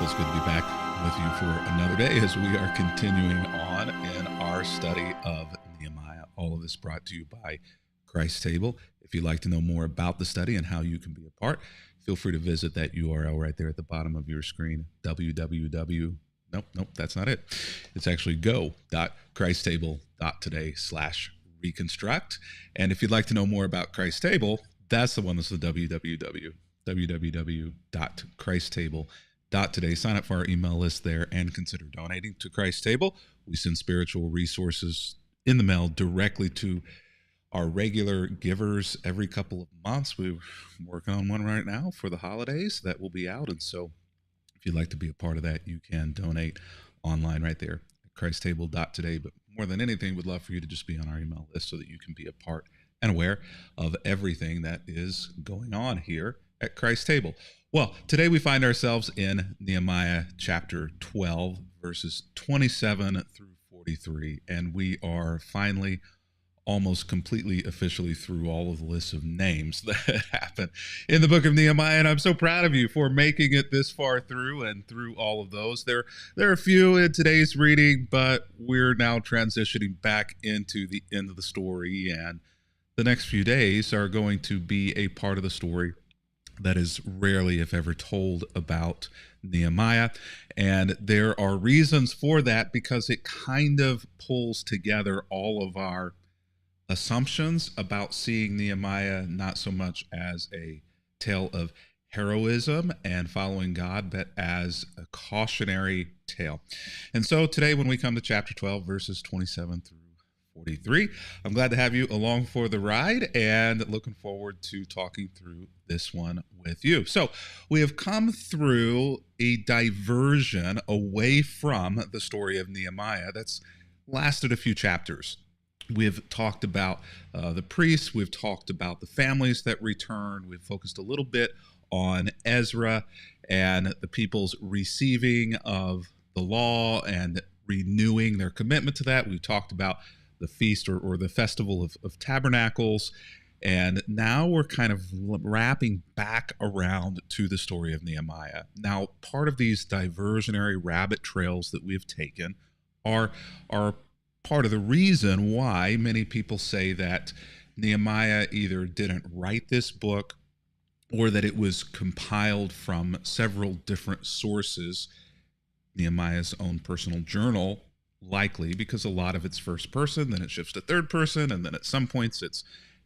It's good to be back with you for another day as we are continuing on in our study of Nehemiah. All of this brought to you by Christ Table. If you'd like to know more about the study and how you can be a part, feel free to visit that URL right there at the bottom of your screen, Nope, that's not it. It's actually go.christtable.today/reconstruct. And if you'd like to know more about Christ Table, that's the one that's the www.christtable.today. Sign up for our email list there and consider donating to Christ Table. We send spiritual resources in the mail directly to our regular givers every couple of months. We're working on one right now for the holidays that will be out. And so if you'd like to be a part of that, you can donate online right there at christtable.today. But more than anything, we'd love for you to just be on our email list so that you can be a part and aware of everything that is going on here at Christ Table. Well, today we find ourselves in Nehemiah chapter 12, verses 27 through 43, and we are finally almost completely officially through all of the lists of names that happen in the book of Nehemiah, and I'm so proud of you for making it this far through and through all of those. There are a few in today's reading, but we're now transitioning back into the end of the story, and the next few days are going to be a part of the story that is rarely, if ever, told about Nehemiah. And there are reasons for that because it kind of pulls together all of our assumptions about seeing Nehemiah not so much as a tale of heroism and following God, but as a cautionary tale. And so today, when we come to chapter 12, verses 27 through 43, I'm glad to have you along for the ride and looking forward to talking through this one with you. So we have come through a diversion away from the story of Nehemiah that's lasted a few chapters. We've talked about the priests. We've talked about the families that returned. We've focused a little bit on Ezra and the people's receiving of the law and renewing their commitment to that. We talked about the feast or the festival of tabernacles. And now we're kind of wrapping back around to the story of Nehemiah. Now, part of these diversionary rabbit trails that we've taken are part of the reason why many people say that Nehemiah either didn't write this book or that it was compiled from several different sources. Nehemiah's own personal journal, likely, because a lot of it's first person, then it shifts to third person, and then at some points it's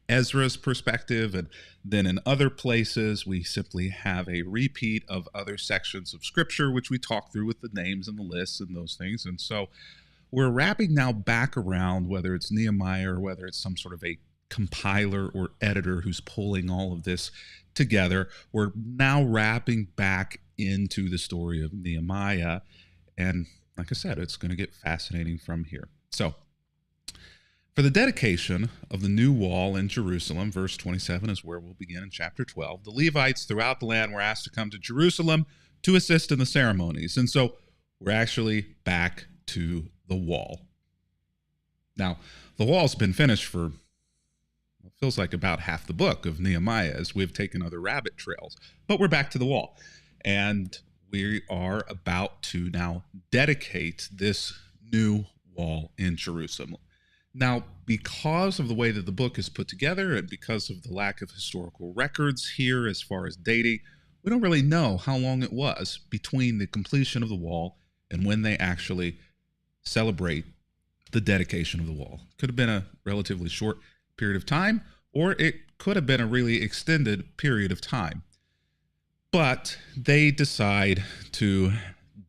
Ezra's perspective, and then in other places we simply have a repeat of other sections of scripture, which we talk through with the names and the lists and those things. And so we're wrapping now back around, whether it's Nehemiah or whether it's some sort of a compiler or editor who's pulling all of this together. We're now wrapping back into the story of Nehemiah. And like I said, it's going to get fascinating from here. So for the dedication of the new wall in Jerusalem, verse 27 is where we'll begin in chapter 12. The Levites throughout the land were asked to come to Jerusalem to assist in the ceremonies. And so we're actually back to the wall. Now, the wall's been finished for, it feels like about half the book of Nehemiah as we've taken other rabbit trails, but we're back to the wall. And we are about to now dedicate this new wall in Jerusalem. Now, because of the way that the book is put together and because of the lack of historical records here as far as dating, we don't really know how long it was between the completion of the wall and when they actually celebrate the dedication of the wall. Could have been a relatively short period of time, or it could have been a really extended period of time. But they decide to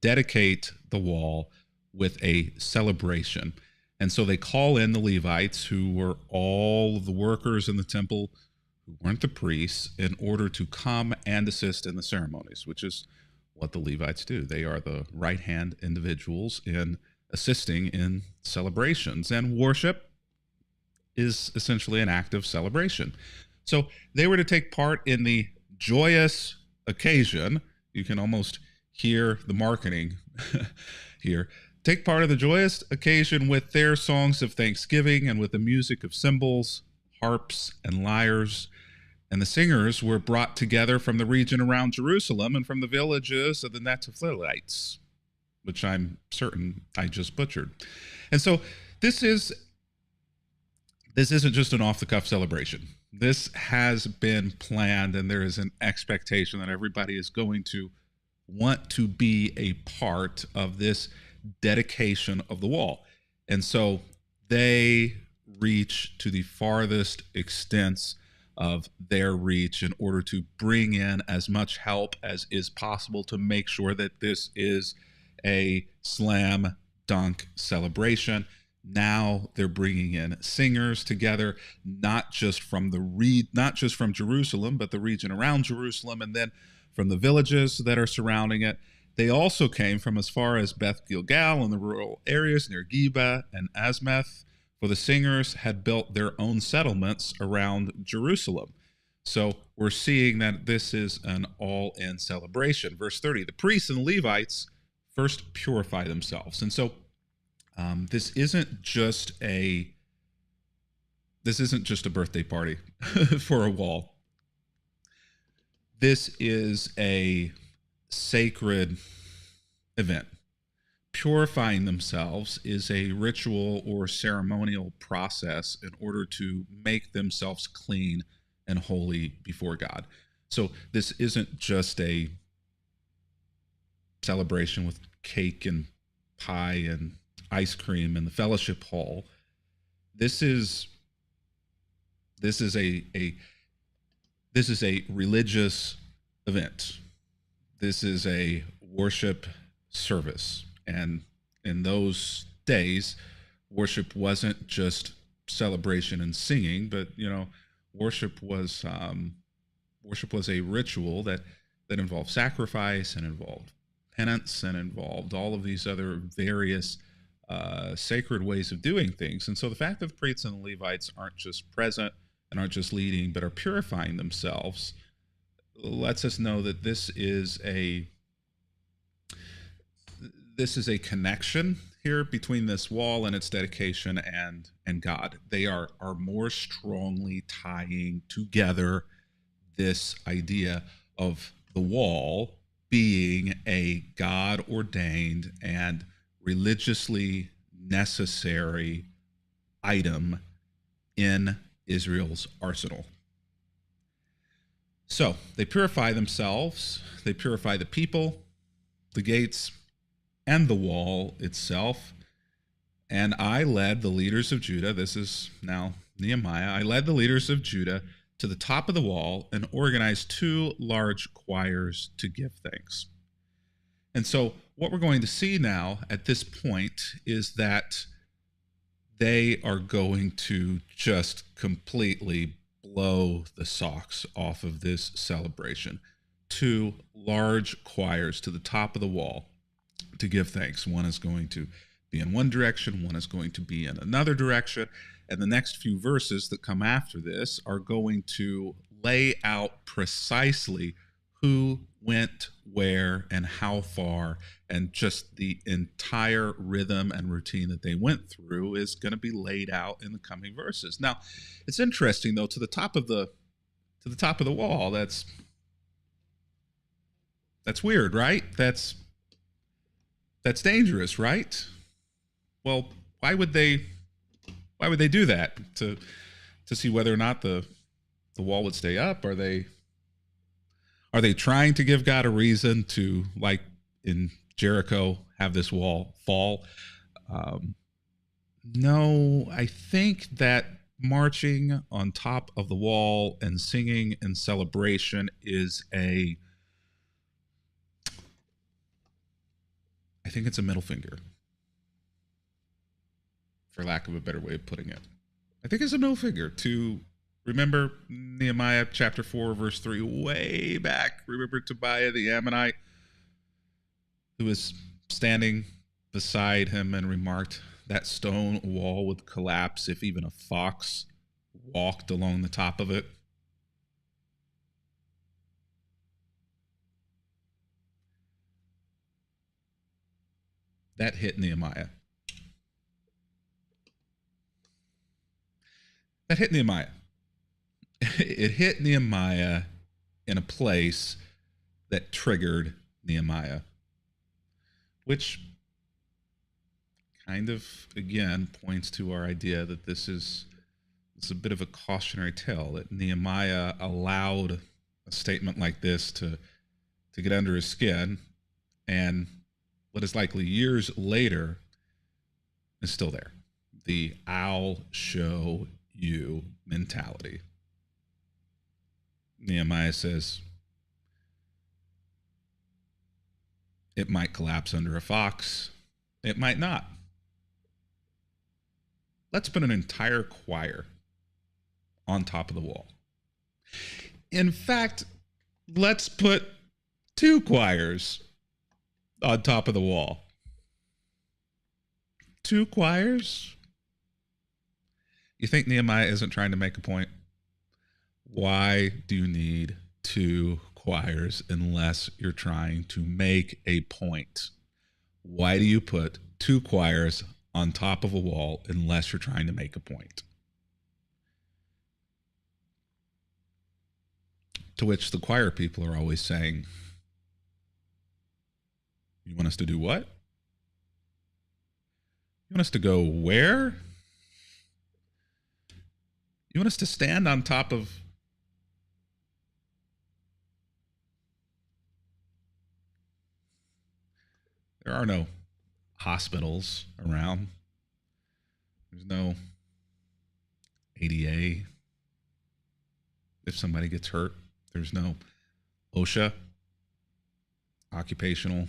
dedicate the wall with a celebration. And so they call in the Levites, who were all of the workers in the temple who weren't the priests, in order to come and assist in the ceremonies, which is what the Levites do. They are the right-hand individuals in assisting in celebrations, and worship is essentially an act of celebration. So they were to take part in the joyous occasion. You can almost hear the marketing here. Take part of the joyous occasion with their songs of thanksgiving and with the music of cymbals, harps, and lyres. And the singers were brought together from the region around Jerusalem and from the villages of the Netophathites, which I'm certain I just butchered. And so this isn't just an off-the-cuff celebration. This has been planned, and there is an expectation that everybody is going to want to be a part of this dedication of the wall. And so they reach to the farthest extents of their reach in order to bring in as much help as is possible to make sure that this is a slam dunk celebration. Now they're bringing in singers together, not just from Jerusalem, but the region around Jerusalem, and then from the villages that are surrounding it. They also came from as far as Beth Gilgal and the rural areas near Geba and Asmeth, for the singers had built their own settlements around Jerusalem. So we're seeing that this is an all-in celebration. Verse 30, the priests and the Levites first purify themselves. And so this isn't just a birthday party for a wall. This is a sacred event. Purifying themselves is a ritual or ceremonial process in order to make themselves clean and holy before God. So this isn't just a celebration with cake and pie and ice cream in the fellowship hall. This is a religious event. This is a worship service. And in those days, worship wasn't just celebration and singing, but worship was a ritual that involved sacrifice and involved penance and involved all of these other various sacred ways of doing things. And so the fact that the priests and the Levites aren't just present and aren't just leading, but are purifying themselves, lets us know that this is a connection here between this wall and its dedication and God. They are more strongly tying together this idea of the wall being a God-ordained and religiously necessary item in Israel's arsenal. So they purify themselves, they purify the people, the gates, and the wall itself. And I led the leaders of Judah, this is now Nehemiah, I led the leaders of Judah to the top of the wall and organized 2 large choirs to give thanks. And so what we're going to see now at this point is that they are going to just completely blow the socks off of this celebration. 2 large choirs to the top of the wall to give thanks. One is going to be in one direction, one is going to be in another direction, and the next few verses that come after this are going to lay out precisely who went where and how far, and just the entire rhythm and routine that they went through is going to be laid out in the coming verses. Now, it's interesting though, to the top of the wall, that's weird, right? That's dangerous, right? Well, why would they do that? To see whether or not the wall would stay up? Are they trying to give God a reason to, like in Jericho, have this wall fall? No, I think that marching on top of the wall and singing in celebration is I think it's a middle finger, for lack of a better way of putting it. I think it's a middle finger to remember Nehemiah chapter 4, verse 3, way back. Remember Tobiah the Ammonite, who was standing beside him and remarked, that stone wall would collapse if even a fox walked along the top of it. That hit Nehemiah. it hit Nehemiah in a place that triggered Nehemiah, which kind of, again, points to our idea that this is a bit of a cautionary tale, that Nehemiah allowed a statement like this to get under his skin, and what is likely years later is still there. The "I'll show you" mentality. Nehemiah says it might collapse under a fox, it might not. Let's put an entire choir on top of the wall. In fact, let's put 2 choirs on top of the wall. 2 choirs? You think Nehemiah isn't trying to make a point? Why do you need 2 choirs unless you're trying to make a point? Why do you put 2 choirs on top of a wall unless you're trying to make a point? To which the choir people are always saying, you want us to do what? You want us to go where? You want us to stand on top of... There are no hospitals around. There's no ADA. If somebody gets hurt, there's no OSHA, Occupational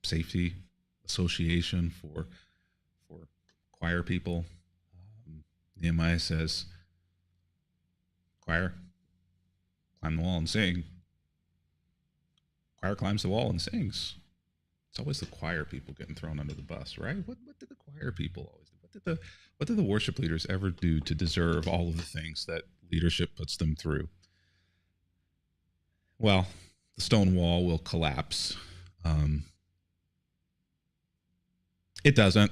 Safety Association for choir people. Nehemiah says, choir, climb the wall and sing. Choir climbs the wall and sings. It's always the choir people getting thrown under the bus, right? What did the choir people always do? What did the worship leaders ever do to deserve all of the things that leadership puts them through? Well, the stone wall will collapse. It doesn't.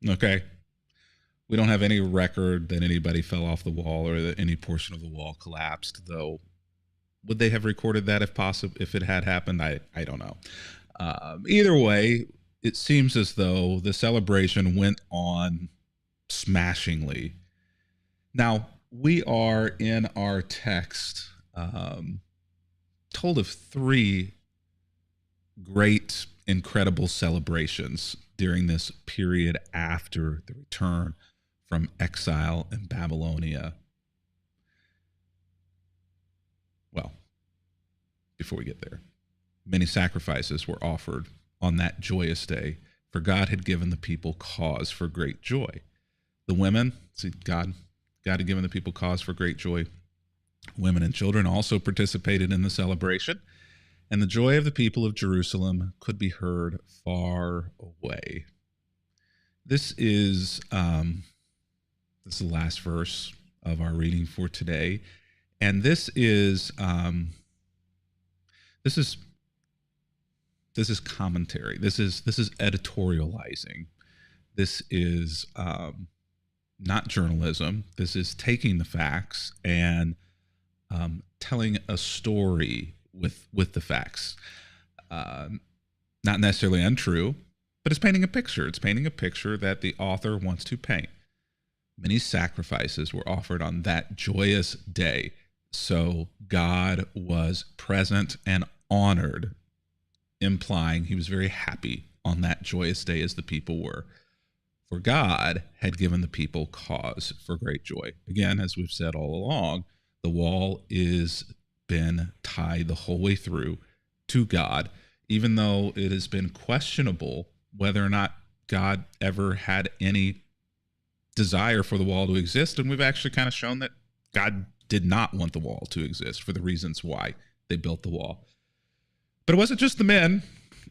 Okay. We don't have any record that anybody fell off the wall or that any portion of the wall collapsed, though. Would they have recorded that if possible, if it had happened? I don't know. Either way, it seems as though the celebration went on smashingly. Now, we are in our text told of 3 great, incredible celebrations during this period after the return from exile in Babylonia. Well, before we get there, many sacrifices were offered on that joyous day, for God had given the people cause for great joy. The women, see, God had given the people cause for great joy. Women and children also participated in the celebration, and the joy of the people of Jerusalem could be heard far away. This is the last verse of our reading for today, and this is commentary. This is editorializing. This is not journalism. This is taking the facts and telling a story with the facts. Not necessarily untrue, but it's painting a picture. It's painting a picture that the author wants to paint. Many sacrifices were offered on that joyous day, so God was present and honored, implying he was very happy on that joyous day as the people were. For God had given the people cause for great joy. Again, as we've said all along, the wall is been tied the whole way through to God, even though it has been questionable whether or not God ever had any desire for the wall to exist. And we've actually kind of shown that God did not want the wall to exist for the reasons why they built the wall. But it wasn't just the men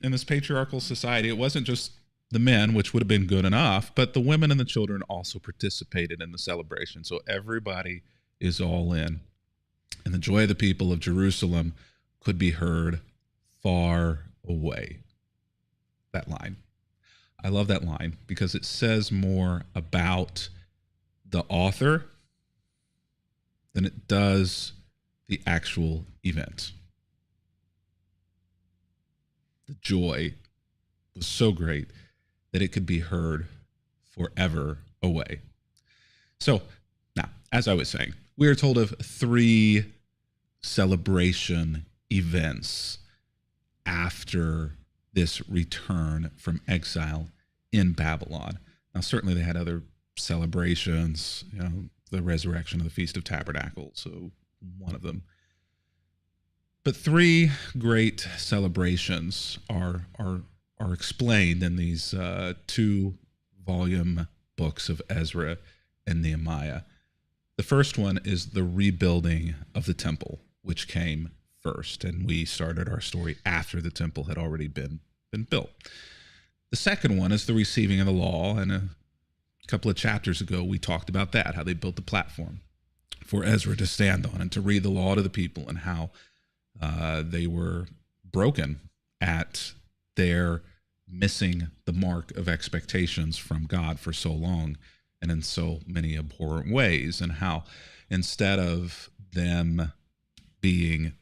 in this patriarchal society. It wasn't just the men, which would have been good enough, but the women and the children also participated in the celebration. So everybody is all in. And the joy of the people of Jerusalem could be heard far away. That line. I love that line because it says more about the author than it does the actual event. The joy was so great that it could be heard forever away. So now, as I was saying, we are told of 3 celebration events after this return from exile in Babylon. Now, certainly they had other celebrations, the resurrection of the Feast of Tabernacles, so one of them. But 3 great celebrations are explained in these 2-volume books of Ezra and Nehemiah. The first one is the rebuilding of the temple, which came first, and we started our story after the temple had already been built. The second one is the receiving of the law, and a couple of chapters ago we talked about that, how they built the platform for Ezra to stand on and to read the law to the people, and how they were broken at their missing the mark of expectations from God for so long and in so many abhorrent ways, and how instead of them being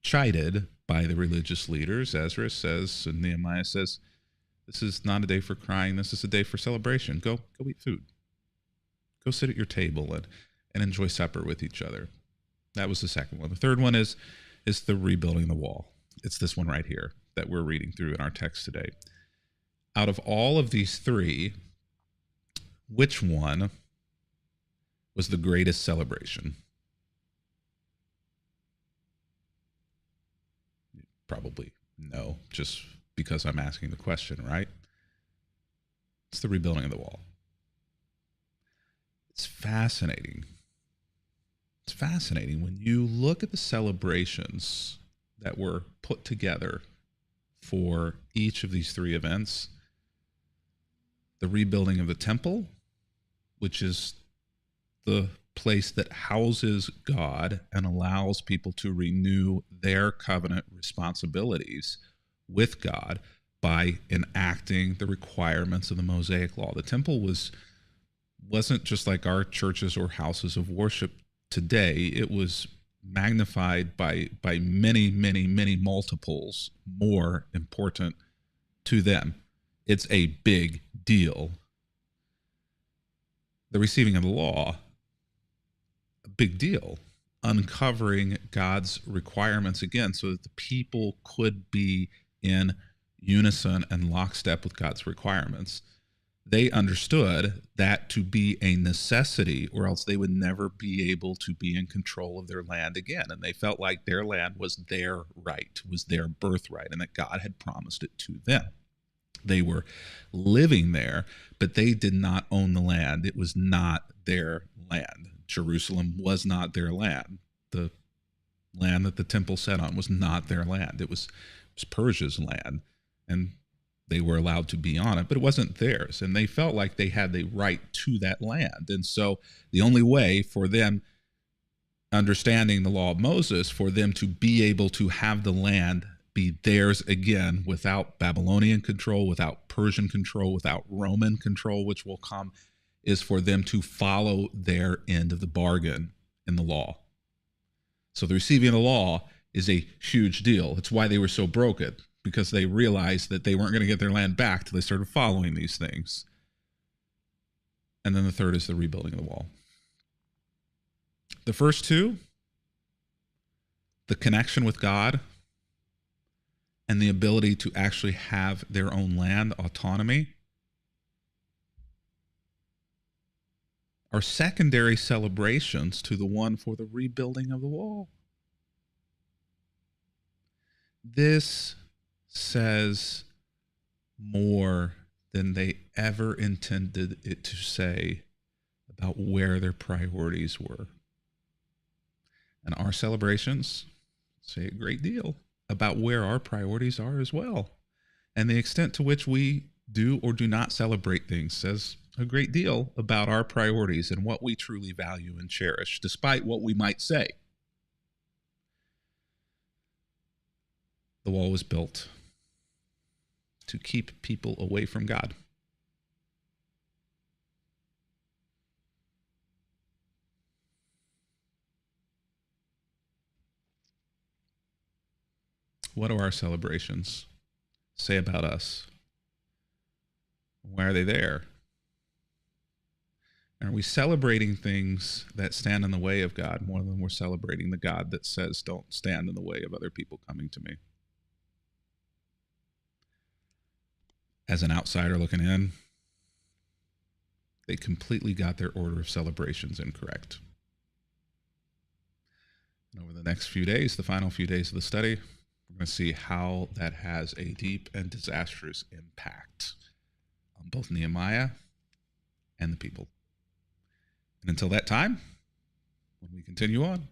chided by the religious leaders, Ezra says and Nehemiah says, this is not a day for crying, this is a day for celebration. Go eat food. Go sit at your table and enjoy supper with each other. That was the second one. The third one is the rebuilding the wall. It's this one right here that we're reading through in our text today. Out of all of these 3, which one was the greatest celebration? Probably no, just because I'm asking the question, right? It's the rebuilding of the wall. It's fascinating. It's fascinating when you look at the celebrations that were put together for each of these 3 events. The rebuilding of the temple, which is the place that houses God and allows people to renew their covenant responsibilities with God by enacting the requirements of the Mosaic law. The temple wasn't just like our churches or houses of worship today. It was magnified by many, many, many multiples more important to them. It's a big deal. The receiving of the law, a big deal. Uncovering God's requirements again so that the people could be in unison and lockstep with God's requirements. They understood that to be a necessity, or else they would never be able to be in control of their land again. And they felt like their land was their right, was their birthright, and that God had promised it to them. They were living there, but they did not own the land. It was not their land. Jerusalem was not their land. The land that the temple sat on was not their land. It was Persia's land, and they were allowed to be on it, but it wasn't theirs. And they felt like they had the right to that land. And so the only way for them, understanding the law of Moses, for them to be able to have the land be theirs again without Babylonian control, without Persian control, without Roman control, which will come, is for them to follow their end of the bargain in the law. So the receiving of the law is a huge deal. It's why they were so broken, because they realized that they weren't going to get their land back till they started following these things. And then the third is the rebuilding of the wall. The first 2, the connection with God and the ability to actually have their own land, autonomy, are secondary celebrations to the one for the rebuilding of the wall. This says more than they ever intended it to say about where their priorities were. And our celebrations say a great deal about where our priorities are as well. And the extent to which we do or do not celebrate things says a great deal about our priorities and what we truly value and cherish, despite what we might say. The wall was built to keep people away from God. What do our celebrations say about us? Why are they there? And are we celebrating things that stand in the way of God more than we're celebrating the God that says, don't stand in the way of other people coming to me? As an outsider looking in, they completely got their order of celebrations incorrect. And over the next few days, the final few days of the study, we're going to see how that has a deep and disastrous impact on both Nehemiah and the people. And until that time, when we continue on,